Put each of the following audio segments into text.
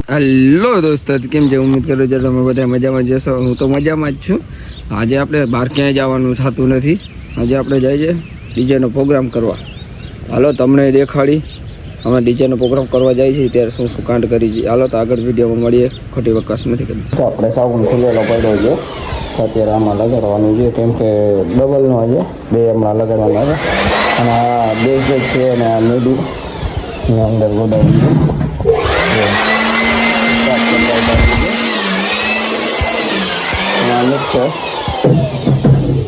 Hello દોસ્તો, કેમ છે? ઉમ્મીદ કરું છું તમે બધા મજામાં જશો. હું તો મજામાં જ છું. આજે આપણે બહાર ક્યાંય જવાનું થતું નથી. આજે આપણે જઈએ ડીજેનો પ્રોગ્રામ કરવા. હાલો તમને દેખાડી અમે ડીજેનો પ્રોગ્રામ કરવા જઈએ છીએ ત્યારે શું શું કાંડ કરી છીએ. હાલો તો આગળ વિડીયોમાં મળીએ, ખોટી વકાશ નથી કરી. તો આપણે સાબુન ખુલેલો પડ્યો છે, અત્યારે આમાં લગાડવાનું છે, કેમ કે ડબલનો છે, બે હમણાં લગાડવાના છે. અને આ બેઝ છે અને આ મેડી અંદર ગોડાવી છે.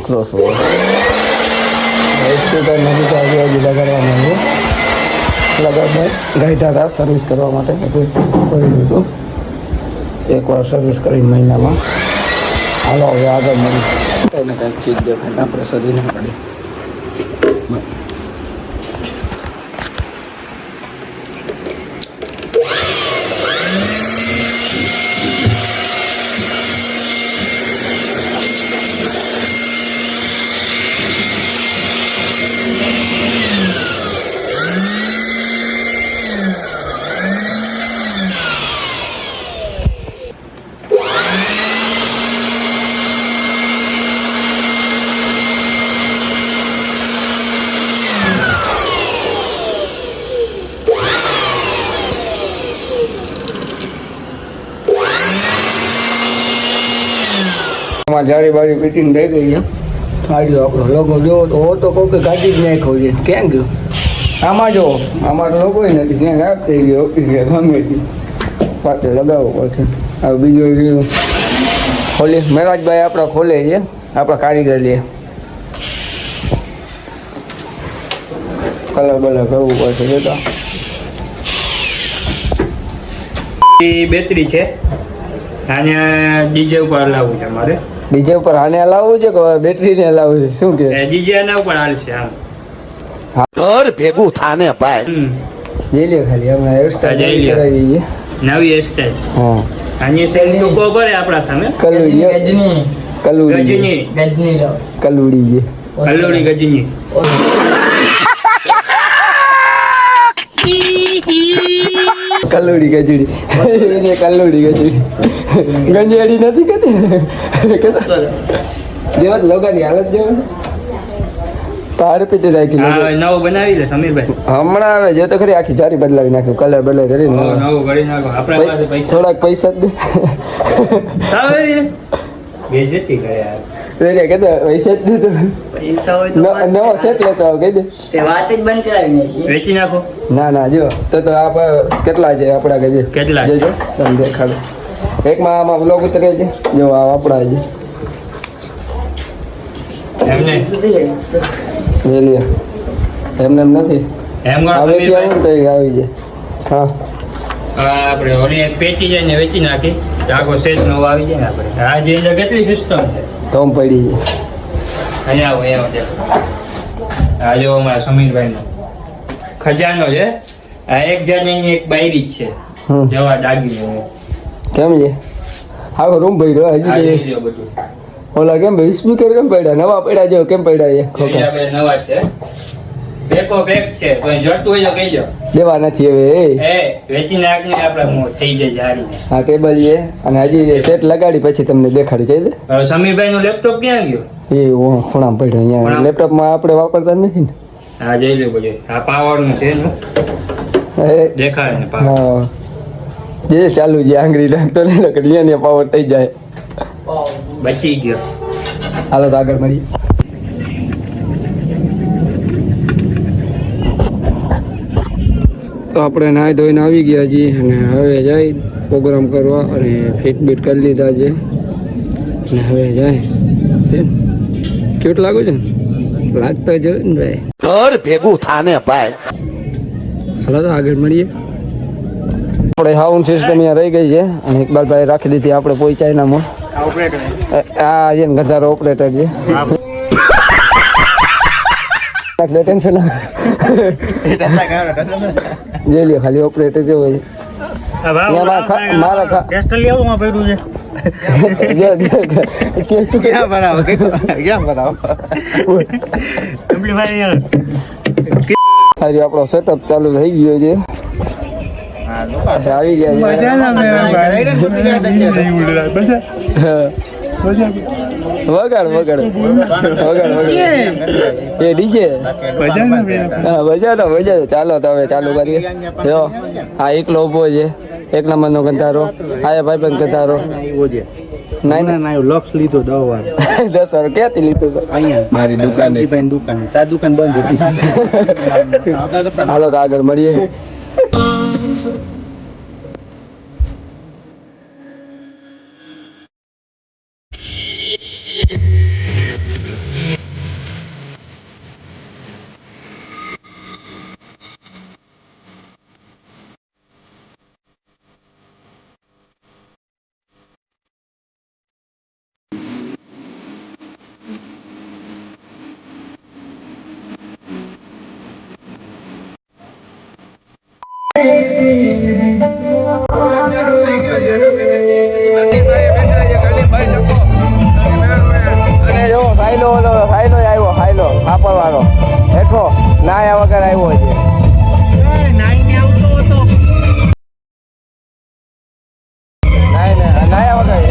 ક્રોસ સ્પીકર નથી તો આજુ લગાડવાનું છે. લગાડને ગાઈટા હતા સર્વિસ કરવા માટે કરી દીધું. એકવાર સર્વિસ કરી મહિનામાં. હાલો હવે આગળ મળી કંઈ ને કંઈક ચીજ દેખાય આપણે સદી ના પડી. જારી બારી ફિટિંગ થઈ ગઈ છે. આડ્યો આપણો લોગો જોવો તો હો તો કહું કે ગાડી જ નાખ્યો છે. ક્યાં ગયો? આમાં જો આમાં લોગો નથી, ક્યાં ગાયબ થઈ ગયો. ઓફિસ ગમે પાછો લગાવવો પડશે. હવે બીજો ખોલે મેરાજભાઈ આપણા ખોલે છે, આપણા કારીગર લે. કલર બલર કરવું પડશે. જોતા બેટરી છે આને ડીજે ઉપર લાવવું છે મારે. ડીજે ઉપર આને લાવવું છે કે બેટરીને લાવવું છે? શું કે ડીજે આના ઉપર હાલશે? આમ ઘર ભેગું થાને ભાઈ. જઈ લે ખાલી હમણાં હેરસ્ટાઈલ કરાવી છે, નવી હેરસ્ટાઈલ. હા આની સેલ તો કો પડે આપણા સામે. કલુડી ગજની કલુડી ગજની ગજની લો કલુડી છે, કલુડી ગજની. કલુડી ગજડી એને કલુડી ગજડી ગંજેડી નથી કેતી જેવા લોગાની હાલત જેવા તાર પીટે રાખી નવું બનાવી લે સમીરભાઈ. હમણાં આવે જો તો ખરી આખી જારી બદલાવી નાખ્યું, કલર બદલાવી કરી નવું કરી નાખો. આપણા પાસે પૈસા થોડાક પૈસા દે સાવે બેજતી ગયા રે કે પૈસા જ દે. પૈસા હોય તો નવો સેટ લેતો આવ કહી દે. તે વાત જ બંધ કરાવી નાખી. વેચી નાખો. ના ના જો તો આપ કેટલા છે આપણા કે છે કેટલા જોજો તમને દેખાડો. એકમાં આમાં બ્લોગ ઉતરે છે જો આ આપણા છે એમને લઈ લે. એમને એમ નથી એમ આવે છે આવું તો આવી છે. હા આપણે ઓલી એક પેટી જઈને વેચી નાખી આખો સેટ નવો આવી જાય ને આપણે. આ જે કેટલી સિસ્ટમ છે ધોમ પડી છે. અહીંયા આવો આ જો અમારા સમીરભાઈ નો ખજાનો છે. આ એક જણની એક બાયરી જ છે. જવા દાગીને કેમ છે આખો રૂમ ભર્યો હજી બધું. ઓલા કેમ ભાઈ સ્પીકર કેમ પડ્યા નવા પડ્યા જો કેમ પડ્યા છે ખોખા નવા છે. બેકો બેક છે કોઈ જડતું હોય તો કહીજો. દેવા નથી હવે એ વેચી નાખને આપણે થઈ જાય જારી. હા ટેબલ છે અને હજી સેટ લગાડી પછી તમને દેખાડી છે. સમીરભાઈ નું લેપટોપ ક્યાં ગયો? એ ખૂણા પડ્યો અહીંયા. લેપટોપમાં આપણે વાપરતા નથી ને. હા જોઈ લો બધું. આ પાવર નું છે ને દેખાડે ને પાવર. હા જે ચાલુ છે આંગળી નાખતો નહીં ને પાવર થઈ જાય. બચી ગયો. હાલો તો આગળ મળીએ. તો આપણે નાહી ધોઈને આવી ગયા છીએ અને હવે જાય પ્રોગ્રામ કરવા અને ફિટ બીટ કરી લીધા છે અને હવે જાય. ક્યુટ લાગુ છે લાગતો જોયું ને ભાઈ. ઘર ભેગું થાને ભાઈ. હાલો તો આગળ મળીએ. આપણે સાઉન્ડ સિસ્ટમ અહીંયા રહી ગઈ છે અને ઇકબાલભાઈ રાખી દીધી આપણે પહોંચાયનામાં. આ છે ને ગધારો ઓપરેટર છે. ટેન્શન જઈ લ્યો ખાલી ઓપરેટર જેવો છે. મારા આપણો સેટઅપ ચાલુ થઈ ગયો છે. આવી ગયા છે. વગાડ વગાડ એ ડીજે હા બજાતો ચાલો તો હવે ચાલુ કરીએ. જો આ એકલો ઉભો છે, 1 નંબરનો ગંધારો. આ ભાઈ પણ ગંધારો લક્ષ લીધો 10 વાર 10 વાર ક્યાંથી લીધો હતો? અહીંયા મારી દુકાને. દુકાન તાર દુકાન બંધ હતી. હાલો તો આગળ મળીએ. અને જો ફાઈલો આવ્યો પાપડ વાળો હેઠો નાયા વગર આવ્યો છે. નાયા વગર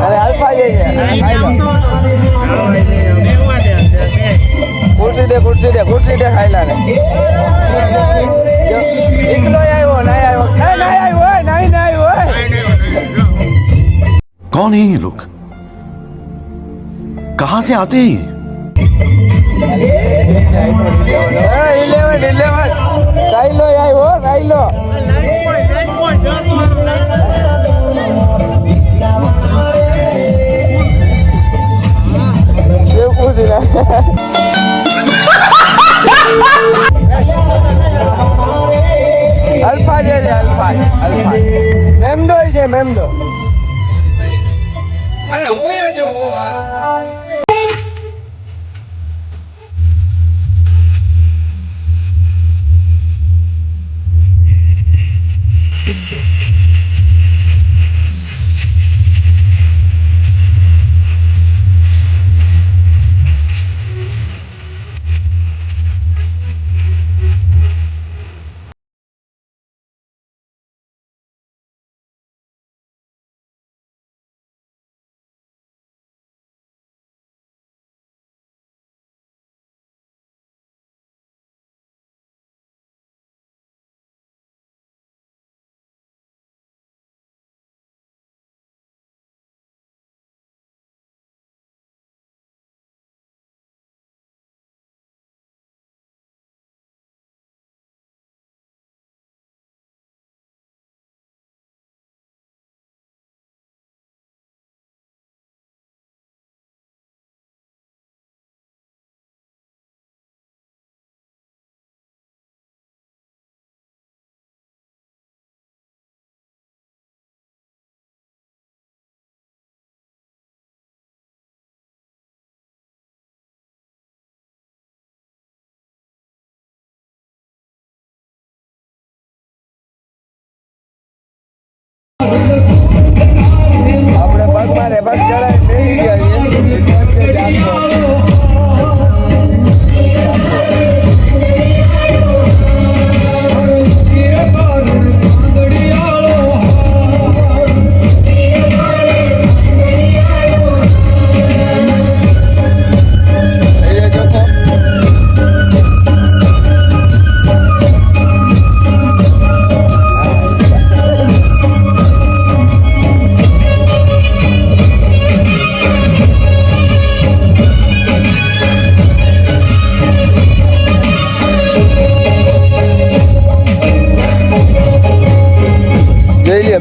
અને અલ્ફા જે છે ખુરશી દે ખાઈલા ને એકલો આવ્યો નાયા આવ્યો कौन है ये लोग? कहां से आते हैं ये? 11 સાઈલો આવ્યો સાઈલો અલ્ફા છે અલ્ફા મેમડો છે મેમડો. આપણે પગ મારે પગ ચડાવી બેસી ગયા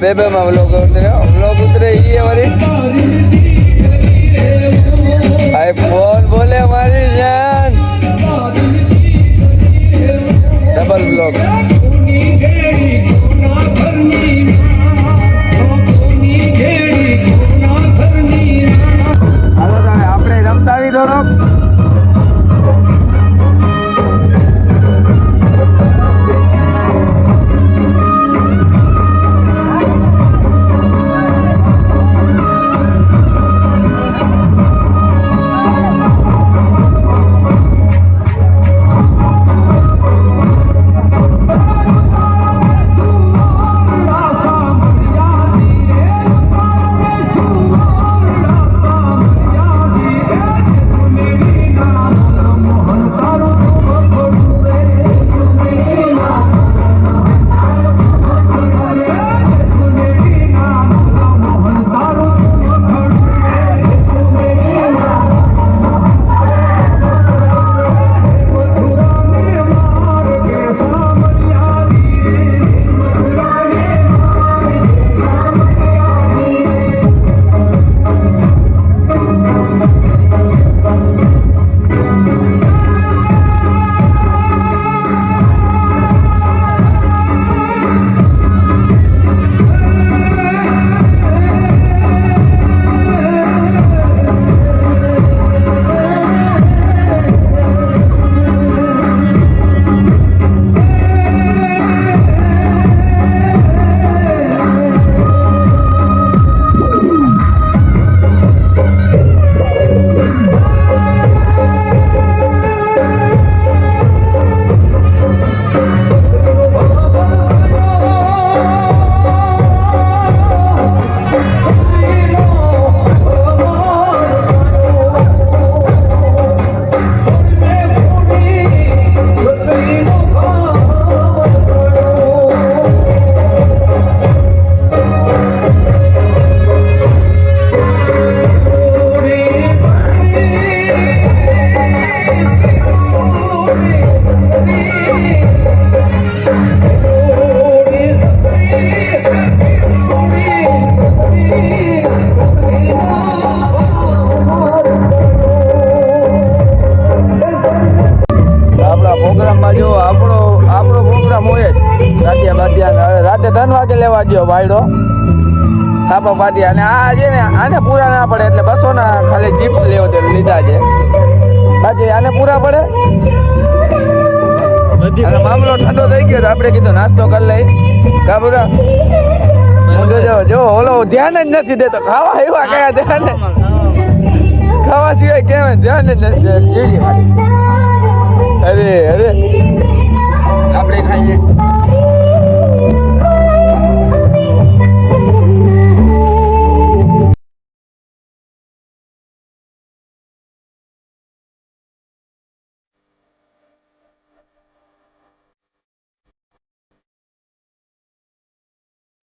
બે માં વ્લોગ ઉતરે એ વળી આઈફોન બોલે મારી જાન ડબલ વ્લોગ. હાલો તમે આપણે રમતાવી દો. ગાંઠિયા બાંધિયા રાતે 3 વાગે લેવા ગયો ભાઈડો થાપા પાટી અને આ છે ને આને પૂરા ના પડે એટલે 200 ના ખાલી ચિપ્સ લેવો તે લીધા છે બાકી આને પૂરા પડે અને મામલો ઠંડો થઈ ગયો તો આપણે કીધું નાસ્તો કરી લઈ કાબુરા જો ઓલો ધ્યાન જ નથી દેતો ખાવા આવ્યા કયા ધ્યાન ખાવા સિવાય કેમ ધ્યાન જ નથી અરે આપણે ખાઈએ